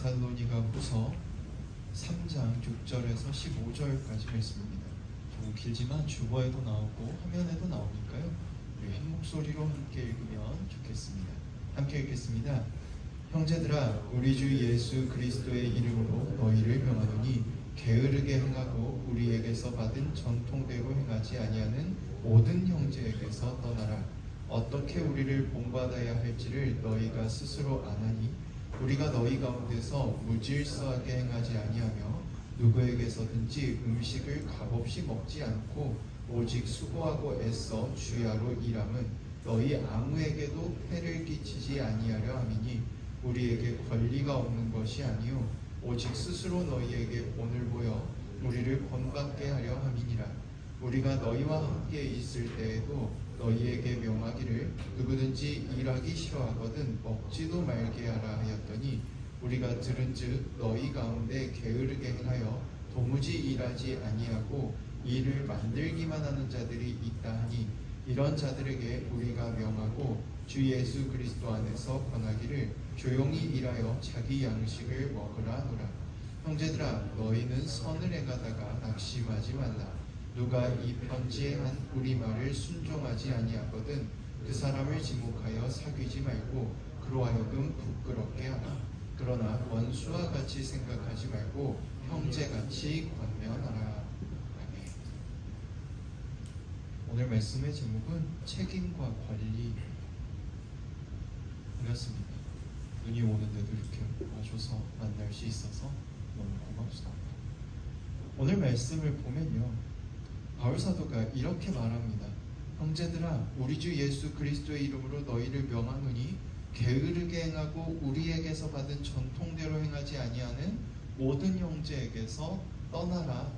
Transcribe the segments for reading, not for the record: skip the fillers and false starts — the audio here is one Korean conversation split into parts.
데살로니가 후서 3장 6절에서 15절까지 말씀입니다. 조금 길지만 주보에도 나오고 화면에도 나오니까요. 우리 한 목소리로 함께 읽으면 좋겠습니다. 함께 읽겠습니다. 형제들아, 우리 주 예수 그리스도의 이름으로 너희를 명하노니 게으르게 행하고 우리에게서 받은 전통대로 행하지 아니하는 모든 형제에게서 떠나라. 어떻게 우리를 본받아야 할지를 너희가 스스로 아나니 우리가 너희 가운데서 무질서하게 행하지 아니하며 누구에게서든지 음식을 값없이 먹지 않고 오직 수고하고 애써 주야로 일함은 너희 아무에게도 폐를 끼치지 아니하려 함이니 우리에게 권리가 없는 것이 아니요 오직 스스로 너희에게 본을 보여 우리를 본받게 하려 함이니라. 우리가 너희와 함께 있을 때에도 너희에게 명하기를 누구든지 일하기 싫어하거든 먹지도 말게 하라 하였더니 우리가 들은즉 너희 가운데 게으르게 행하여 도무지 일하지 아니하고 일을 만들기만 하는 자들이 있다 하니 이런 자들에게 우리가 명하고 주 예수 그리스도 안에서 권하기를 조용히 일하여 자기 양식을 먹으라 하노라. 형제들아, 너희는 선을 행하다가 낙심하지 말라. 누가 이 편지에 한 우리 말을 순종하지 아니하거든 그 사람을 지목하여 사귀지 말고 그로 하여금 부끄럽게 하라. 그러나 원수와 같이 생각하지 말고 형제같이 권면하라. 아멘. 오늘 말씀의 제목은 책임과 관리였습니다. 눈이 오는데도 이렇게 와줘서 만날 수 있어서 너무 고맙습니다. 오늘 말씀을 보면요, 바울 사도가 이렇게 말합니다. 형제들아, 우리 주 예수 그리스도의 이름으로 너희를 명하노니 게으르게 행하고 우리에게서 받은 전통대로 행하지 아니하는 모든 형제에게서 떠나라.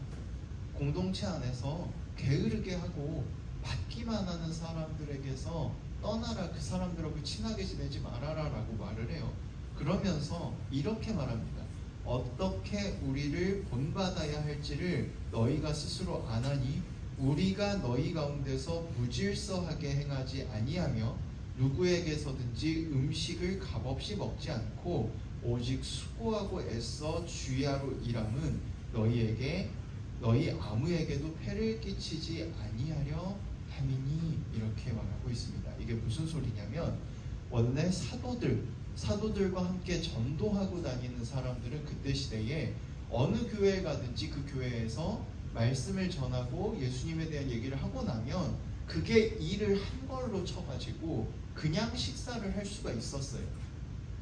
공동체 안에서 게으르게 하고 받기만 하는 사람들에게서 떠나라. 그 사람들하고 친하게 지내지 말아라 라고 말을 해요. 그러면서 이렇게 말합니다. 어떻게 우리를 본받아야 할지를 너희가 스스로 아나니 우리가 너희 가운데서 무질서하게 행하지 아니하며 누구에게서든지 음식을 값없이 먹지 않고 오직 수고하고 애써 주야로 일함은 너희 아무에게도 폐를 끼치지 아니하려 함이니 이렇게 말하고 있습니다. 이게 무슨 소리냐면 원래 사도들과 함께 전도하고 다니는 사람들은 그때 시대에 어느 교회에 가든지 그 교회에서 말씀을 전하고 예수님에 대한 얘기를 하고 나면 그게 일을 한 걸로 쳐가지고 그냥 식사를 할 수가 있었어요.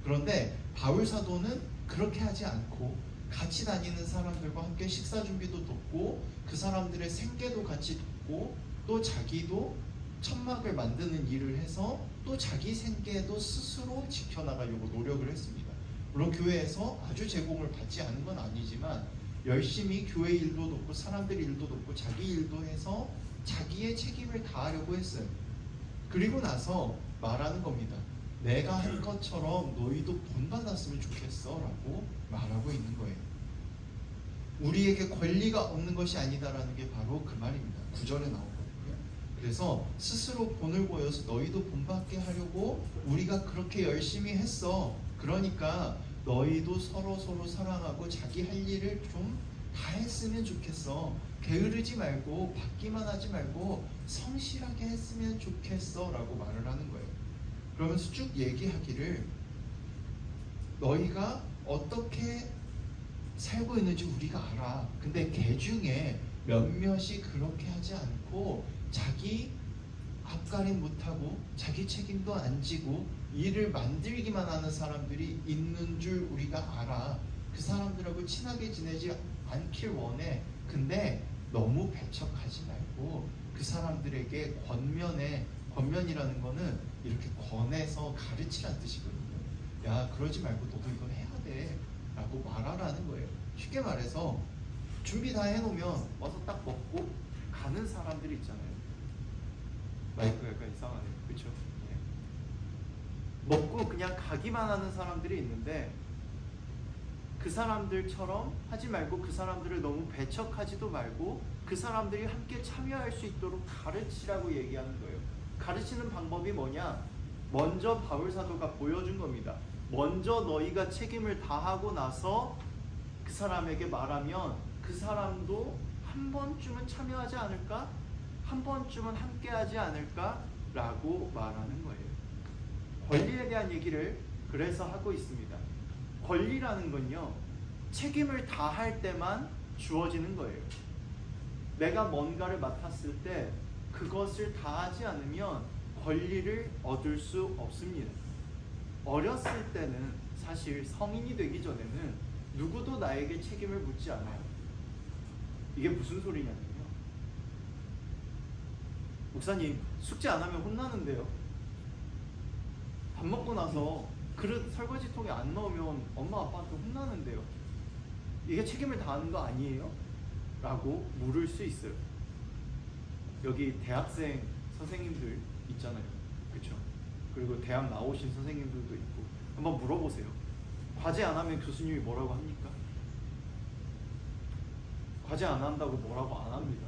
그런데 바울 사도는 그렇게 하지 않고 같이 다니는 사람들과 함께 식사 준비도 돕고 그 사람들의 생계도 같이 돕고 또 자기도 천막을 만드는 일을 해서 또 자기 생계도 스스로 지켜나가려고 노력을 했습니다. 물론 교회에서 아주 제공을 받지 않은 건 아니지만 열심히 교회 일도 돕고 사람들 일도 돕고 자기 일도 해서 자기의 책임을 다하려고 했어요. 그리고 나서 말하는 겁니다. 내가 한 것처럼 너희도 본받았으면 좋겠어 라고 말하고 있는 거예요. 우리에게 권리가 없는 것이 아니다라는 게 바로 그 말입니다. 9절에 나오고 그래서 스스로 본을 보여서 너희도 본받게 하려고 우리가 그렇게 열심히 했어. 그러니까 너희도 서로 사랑하고 자기 할 일을 좀 다 했으면 좋겠어. 게으르지 말고 받기만 하지 말고 성실하게 했으면 좋겠어 라고 말을 하는 거예요. 그러면서 쭉 얘기하기를 너희가 어떻게 살고 있는지 우리가 알아. 근데 개 중에 몇몇이 그렇게 하지 않고 자기 앞가림 못하고 자기 책임도 안 지고 일을 만들기만 하는 사람들이 있는 줄 우리가 알아. 그 사람들하고 친하게 지내지 않길 원해. 근데 너무 배척하지 말고 그 사람들에게 권면이라는 거는 이렇게 권해서 가르치라는 뜻이거든요. 야, 그러지 말고 너도 이거 해야 돼 라고 말하라는 거예요. 쉽게 말해서 준비 다 해놓으면 와서 딱 먹고 가는 사람들이 있잖아요. 마이크가 약간 이상하네요. 그렇죠? 네. 먹고 그냥 가기만 하는 사람들이 있는데 그 사람들처럼 하지 말고 그 사람들을 너무 배척하지도 말고 그 사람들이 함께 참여할 수 있도록 가르치라고 얘기하는 거예요. 가르치는 방법이 뭐냐? 먼저 바울 사도가 보여준 겁니다. 먼저 너희가 책임을 다하고 나서 그 사람에게 말하면 그 사람도 한 번쯤은 참여하지 않을까? 한 번쯤은 함께하지 않을까? 라고 말하는 거예요. 권리에 대한 얘기를 그래서 하고 있습니다. 권리라는 건요, 책임을 다할 때만 주어지는 거예요. 내가 뭔가를 맡았을 때 그것을 다하지 않으면 권리를 얻을 수 없습니다. 어렸을 때는 사실 성인이 되기 전에는 누구도 나에게 책임을 묻지 않아요. 이게 무슨 소리냐면요, 목사님 숙제 안 하면 혼나는데요, 밥 먹고 나서 그릇 설거지통에 안 넣으면 엄마 아빠한테 혼나는데요, 이게 책임을 다하는 거 아니에요? 라고 물을 수 있어요. 여기 대학생 선생님들 있잖아요, 그렇죠? 그리고 대학 나오신 선생님들도 있고, 한번 물어보세요. 과제 안 하면 교수님이 뭐라고 합니까? 과제 안 한다고 뭐라고 안 합니다.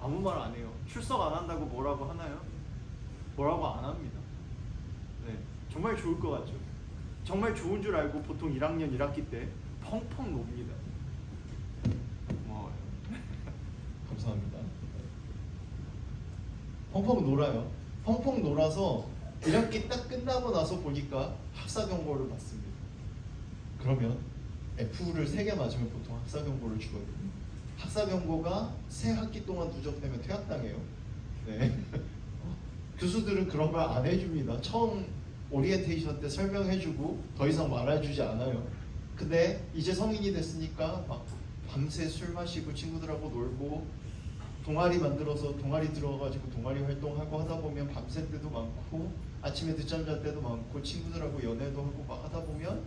아무 말 안 해요. 출석 안 한다고 뭐라고 하나요? 뭐라고 안 합니다. 네, 정말 좋을 것 같죠? 정말 좋은 줄 알고 보통 1학년 1학기 때 펑펑 놉니다. 고마워요. 감사합니다. 펑펑 놀아요. 펑펑 놀아서 1학기 딱 끝나고 나서 보니까 학사 경고를 받습니다. 그러면 F를 3개 맞으면 보통 학사 경고를 주거든요. 학사 경고가 새 학기 동안 누적되면 퇴학당해요. 네. 교수들은 그런 걸 안 해줍니다. 처음 오리엔테이션 때 설명해주고 더 이상 말해주지 않아요. 근데 이제 성인이 됐으니까 막 밤새 술 마시고 친구들하고 놀고 동아리 만들어서 동아리 들어가지고 동아리 활동하고 하다 보면 밤샐 때도 많고 아침에 늦잠 잘 때도 많고 친구들하고 연애도 하고 막 하다 보면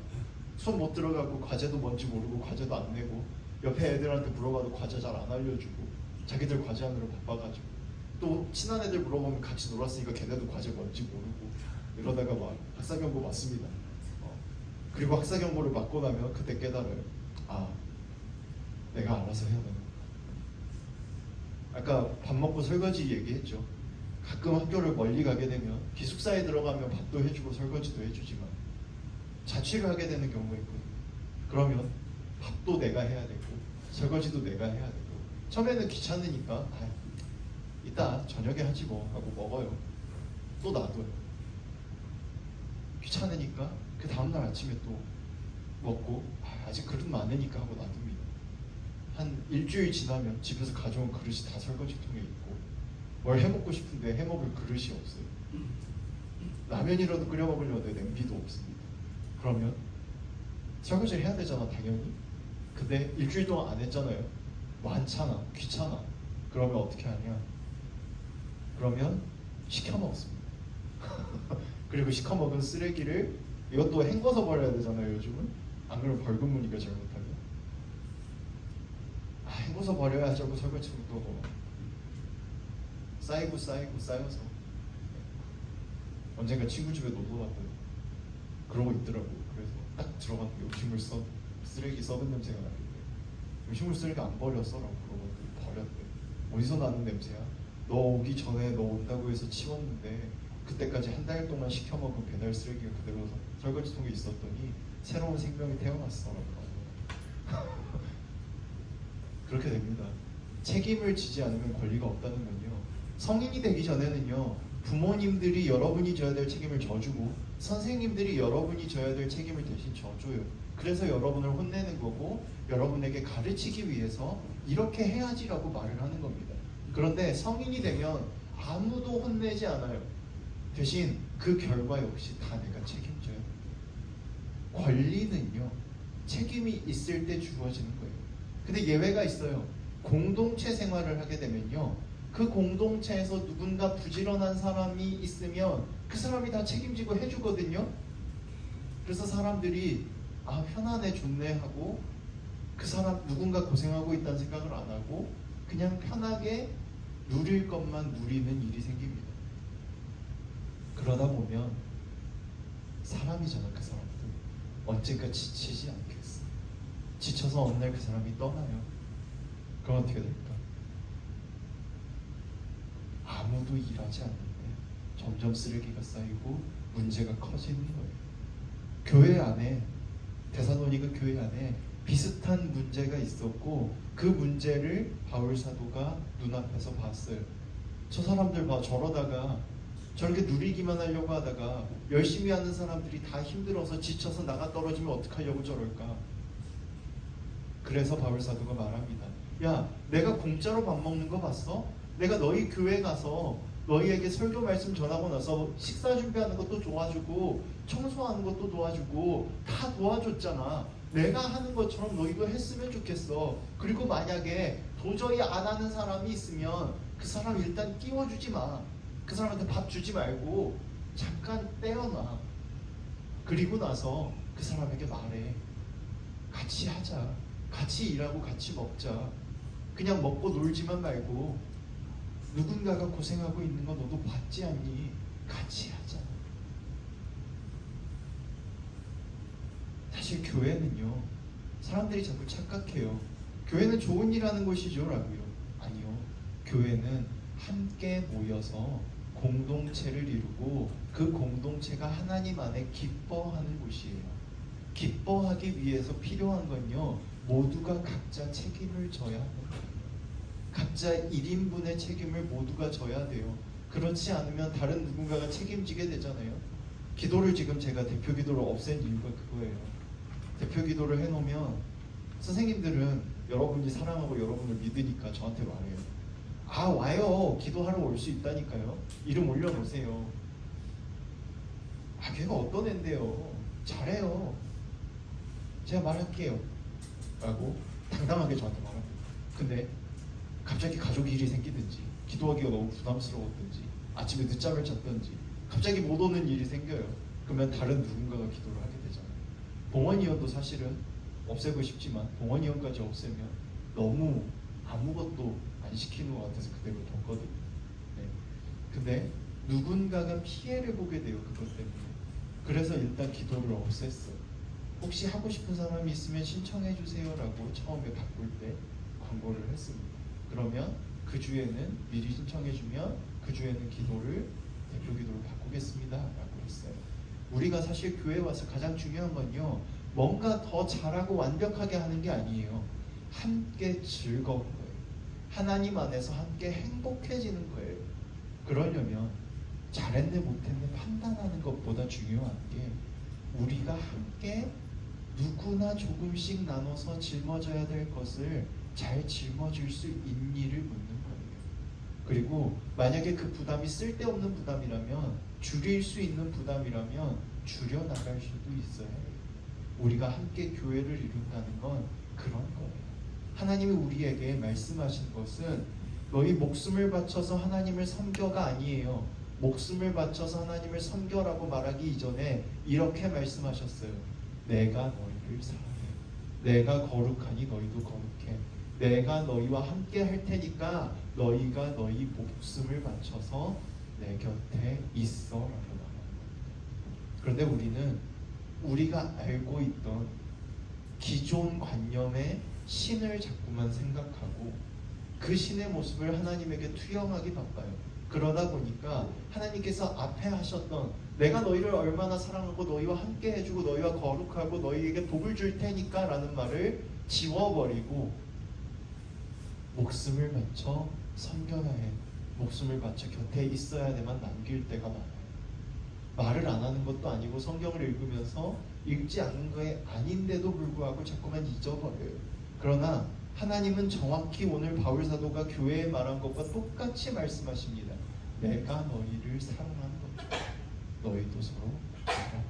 손 못 들어가고 과제도 뭔지 모르고 과제도 안 내고 옆에 애들한테 물어봐도 과제 잘 안 알려주고 자기들 과제하느라 바빠가지고 또 친한 애들 물어보면 같이 놀았으니까 걔네도 과제 뭔지 모르고 이러다가 막 학사경고 맞습니다. 그리고 학사경고를 맞고 나면 그때 깨달아요. 아, 내가 알아서 해야 되는. 아까 밥 먹고 설거지 얘기했죠. 가끔 학교를 멀리 가게 되면 기숙사에 들어가면 밥도 해주고 설거지도 해주지만 자취를 하게 되는 경우가 있거든요. 그러면 밥도 내가 해야 되고 설거지도 내가 해야 되고 처음에는 귀찮으니까 아, 이따 저녁에 하지 뭐 하고 먹어요. 또 놔둬요. 귀찮으니까 그 다음날 아침에 또 먹고 아, 아직 그릇 많으니까 하고 놔둡니다. 한 일주일 지나면 집에서 가져온 그릇이 다 설거지통에 있고 뭘 해먹고 싶은데 해먹을 그릇이 없어요. 라면이라도 끓여 먹으려는데 냄비도 없습니다. 그러면 설거지를 해야 되잖아, 당연히. 근데 일주일 동안 안 했잖아요. 많잖아, 귀찮아. 그러면 어떻게 하냐? 그러면 시켜 먹습니다. 그리고 시켜 먹은 쓰레기를 이것도 헹궈서 버려야 되잖아요, 요즘은. 안 그러면 벌금 무니까 잘못하면. 아, 헹궈서 버려야 하고 설거지부터 쌓여서 언젠가 친구 집에 놀러 갔더니 그러고 있더라고. 그래서 딱 들어갔는데 음식물 쓰레기 썩은 냄새가 나는데 음식물 쓰레기 안 버렸어라고 그러고 버렸대. 어디서 나는 냄새야? 너 오기 전에 너 온다고 해서 치웠는데 그때까지 한 달 동안 시켜 먹은 배달 쓰레기가 그대로 설거지통에 있었더니 새로운 생명이 태어났어라고. 그렇게 됩니다. 책임을 지지 않으면 권리가 없다는 건요, 성인이 되기 전에는요 부모님들이 여러분이 져야 될 책임을 져주고 선생님들이 여러분이 져야 될 책임을 대신 져줘요. 그래서 여러분을 혼내는 거고 여러분에게 가르치기 위해서 이렇게 해야지라고 말을 하는 겁니다. 그런데 성인이 되면 아무도 혼내지 않아요. 대신 그 결과 역시 다 내가 책임져요. 권리는요 책임이 있을 때 주어지는 거예요. 근데 예외가 있어요. 공동체 생활을 하게 되면요 그 공동체에서 누군가 부지런한 사람이 있으면 그 사람이 다 책임지고 해주거든요. 그래서 사람들이 아 편하네 좋네 하고 그 사람 누군가 고생하고 있다는 생각을 안 하고 그냥 편하게 누릴 것만 누리는 일이 생깁니다. 그러다 보면 사람이잖아, 그 사람들 언젠가 지치지 않겠어. 지쳐서 어느 날 그 사람이 떠나요. 그럼 어떻게 될까? 아무도 일하지 않는데 점점 쓰레기가 쌓이고 문제가 커지는 거예요. 교회 안에 데살로니가 교회 안에 비슷한 문제가 있었고 그 문제를 바울 사도가 눈앞에서 봤어요. 저 사람들 봐, 저러다가 저렇게 누리기만 하려고 하다가 열심히 하는 사람들이 다 힘들어서 지쳐서 나가 떨어지면 어떡하려고 저럴까. 그래서 바울 사도가 말합니다. 야, 내가 공짜로 밥 먹는 거 봤어? 내가 너희 교회 가서 너희에게 설교 말씀 전하고 나서 식사 준비하는 것도 도와주고 청소하는 것도 도와주고 다 도와줬잖아. 내가 하는 것처럼 너희도 했으면 좋겠어. 그리고 만약에 도저히 안 하는 사람이 있으면 그 사람 일단 끼워주지 마. 그 사람한테 밥 주지 말고 잠깐 떼어놔. 그리고 나서 그 사람에게 말해. 같이 하자. 같이 일하고 같이 먹자. 그냥 먹고 놀지만 말고 누군가가 고생하고 있는 거 너도 봤지 않니? 같이 하자. 사실 교회는요, 사람들이 자꾸 착각해요. 교회는 좋은 일 하는 곳이죠 라고요. 아니요. 교회는 함께 모여서 공동체를 이루고 그 공동체가 하나님 안에 기뻐하는 곳이에요. 기뻐하기 위해서 필요한 건요, 모두가 각자 책임을 져야 합니다. 각자 1인분의 책임을 모두가 져야 돼요. 그렇지 않으면 다른 누군가가 책임지게 되잖아요. 기도를 지금 제가 대표 기도를 없앤 이유가 그거예요. 대표 기도를 해놓으면 선생님들은 여러분이 사랑하고 여러분을 믿으니까 저한테 말해요. 아, 와요. 기도하러 올 수 있다니까요. 이름 올려놓으세요. 아, 걔가 어떤 앤데요. 잘해요. 제가 말할게요 라고 당당하게 저한테 말합니다. 근데 갑자기 가족 일이 생기든지 기도하기가 너무 부담스러웠든지 아침에 늦잠을 잤든지 갑자기 못 오는 일이 생겨요. 그러면 다른 누군가가 기도를 하게 되잖아요. 봉헌위원도 사실은 없애고 싶지만 봉헌위원까지 없애면 너무 아무것도 안 시키는 것 같아서 그대로 뒀거든요. 네. 근데 누군가가 피해를 보게 돼요. 그것 때문에. 그래서 일단 기도를 없앴어요. 혹시 하고 싶은 사람이 있으면 신청해 주세요 라고 처음에 바꿀 때 광고를 했습니다. 그러면 그 주에는 미리 신청해 주면 그 주에는 기도를 대표 기도를 바꾸겠습니다 라고 했어요. 우리가 사실 교회에 와서 가장 중요한 건요, 뭔가 더 잘하고 완벽하게 하는 게 아니에요. 함께 즐거운 거예요. 하나님 안에서 함께 행복해지는 거예요. 그러려면 잘했네 못했네 판단하는 것보다 중요한 게 우리가 함께 누구나 조금씩 나눠서 짊어져야 될 것을 잘 짊어질 수 있니를 묻는 거예요. 그리고 만약에 그 부담이 쓸데없는 부담이라면, 줄일 수 있는 부담이라면 줄여나갈 수도 있어야 해요. 우리가 함께 교회를 이룬다는 건 그런 거예요. 하나님이 우리에게 말씀하신 것은 너희 목숨을 바쳐서 하나님을 섬겨가 아니에요. 목숨을 바쳐서 하나님을 섬겨라고 말하기 이전에 이렇게 말씀하셨어요. 내가 너희를 사랑해. 내가 거룩하니 너희도 거룩해. 내가 너희와 함께 할 테니까 너희가 너희 목숨을 바쳐서 내 곁에 있어 라고 말합니다. 그런데 우리는 우리가 알고 있던 기존 관념의 신을 자꾸만 생각하고 그 신의 모습을 하나님에게 투영하기 바빠요. 그러다 보니까 하나님께서 앞에 하셨던 내가 너희를 얼마나 사랑하고 너희와 함께 해주고 너희와 거룩하고 너희에게 복을 줄 테니까 라는 말을 지워버리고 목숨을 바쳐 섬겨야 해. 목숨을 바쳐 곁에 있어야 돼만 남길 때가 많아요. 말을 안 하는 것도 아니고 성경을 읽으면서 읽지 않는 거에 아닌데도 불구하고 자꾸만 잊어버려요. 그러나 하나님은 정확히 오늘 바울 사도가 교회에 말한 것과 똑같이 말씀하십니다. 내가 너희를 사랑하는 것처럼 너희도 서로 사랑하라.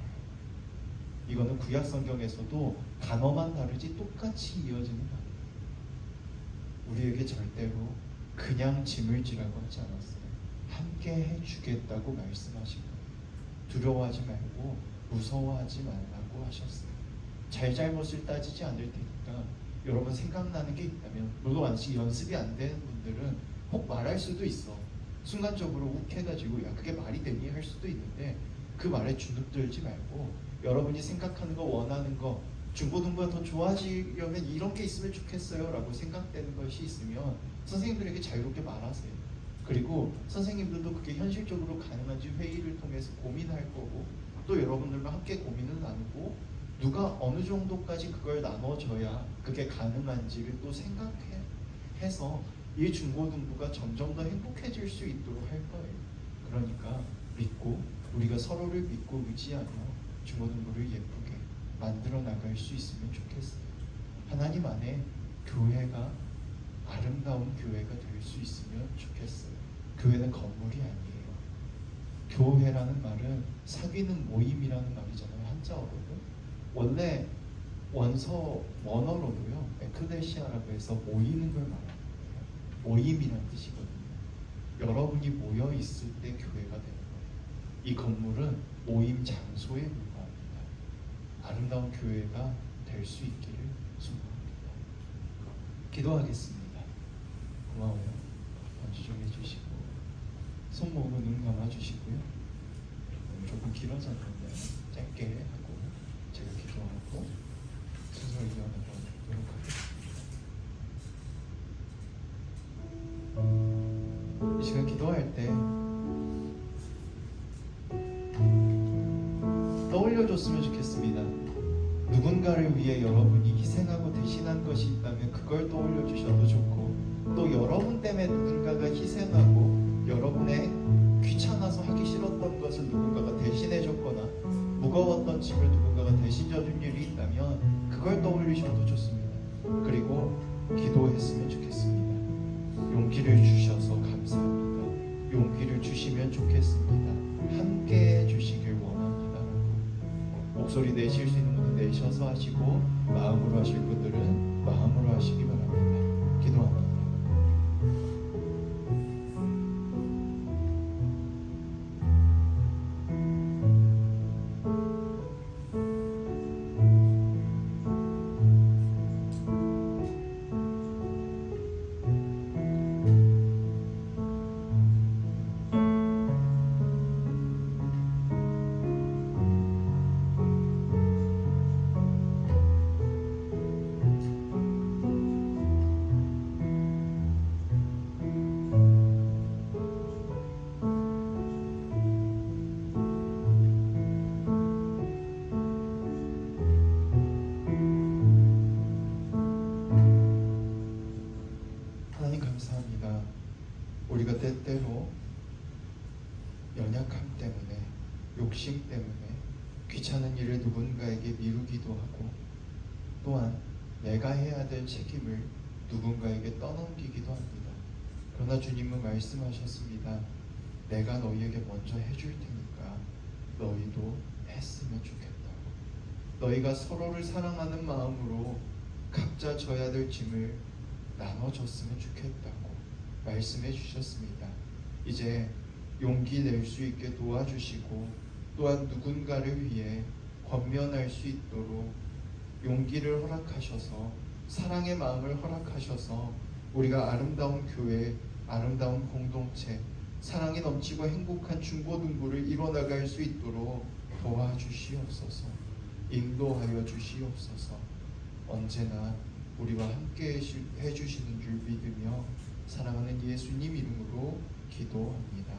이거는 구약 성경에서도 단어만 다르지 똑같이 이어지는 말이에요. 우리에게 절대로 그냥 짐을 지라고 하지 않았어요. 함께 해주겠다고 말씀하신 거예요. 두려워하지 말고 무서워하지 말라고 하셨어요. 잘잘못을 따지지 않을 테니까 여러분 생각나는 게 있다면, 물론 아직 연습이 안 되는 분들은 혹 말할 수도 있어. 순간적으로 욱해가지고 야 그게 말이 되니 할 수도 있는데 그 말에 주눅들지 말고 여러분이 생각하는 거 원하는 거 중고등부가 더 좋아지려면 이런 게 있으면 좋겠어요 라고 생각되는 것이 있으면 선생님들에게 자유롭게 말하세요. 그리고 선생님들도 그게 현실적으로 가능한지 회의를 통해서 고민할 거고 또 여러분들과 함께 고민을 나누고 누가 어느 정도까지 그걸 나눠줘야 그게 가능한지를 또 생각해서 이 중고등부가 점점 더 행복해질 수 있도록 할 거예요. 그러니까 믿고 우리가 서로를 믿고 의지하며 중고등부를 예쁘게 만들어 나갈 수 있으면 좋겠어요. 하나님 안에 교회가 아름다운 교회가 될 수 있으면 좋겠어요. 교회는 건물이 아니에요. 교회라는 말은 사귀는 모임이라는 말이잖아요. 한자어로는. 원래 원서 원어로도요. 에클레시아라고 해서 모이는 걸 말하는 거예요. 모임이라는 뜻이거든요. 여러분이 모여 있을 때 교회가 되는 거예요. 이 건물은 모임 장소에 불과합니다. 아름다운 교회가 될 수 있기를 소망합니다. 기도하겠습니다. 고마워요. 먼저 좀 해주시고 손목으로 눈 감아주시고요. 조금 길어졌는데 짧게 하고 제가 기도하고 순서를 이어나가도록 하겠습니다. 이 시간 기도할 때 떠올려줬으면 좋겠습니다. 누군가를 위해 여러분이 희생하고 대신한 것이 있다면 그걸 떠올려 주셔도 좋고, 또 여러분 때문에 누군가가 희생하고 여러분의 귀찮아서 하기 싫었던 것을 누군가가 대신해 줬거나 무거웠던 짐을 누군가가 대신 져준 일이 있다면 그걸 떠올리셔도 좋습니다. 그리고 기도했으면 좋겠습니다. 용기를 주셔서 감사합니다. 용기를 주시면 좋겠습니다. 함께 해주시길 원합니다. 목소리 내실 수 있는 분은 내셔서 하시고, 마음으로 하실 분들은 마음으로 하시기 바랍니다. 기도합니다. 하나님 감사합니다. 우리가 때때로 연약함 때문에, 욕심 때문에 귀찮은 일을 누군가에게 미루기도 하고, 또한 내가 해야 될 책임을 누군가에게 떠넘기기도 합니다. 그러나 주님은 말씀하셨습니다. 내가 너희에게 먼저 해줄 테니까 너희도 했으면 좋겠다고. 너희가 서로를 사랑하는 마음으로 각자 져야 될 짐을 나눠줬으면 좋겠다고 말씀해 주셨습니다. 이제 용기 낼 수 있게 도와주시고, 또한 누군가를 위해 권면할 수 있도록 용기를 허락하셔서, 사랑의 마음을 허락하셔서 우리가 아름다운 교회, 아름다운 공동체, 사랑이 넘치고 행복한 중고등부를 이뤄나갈 수 있도록 도와주시옵소서. 인도하여 주시옵소서. 언제나 우리와 함께 해주시는 줄 믿으며 사랑하는 예수님 이름으로 기도합니다.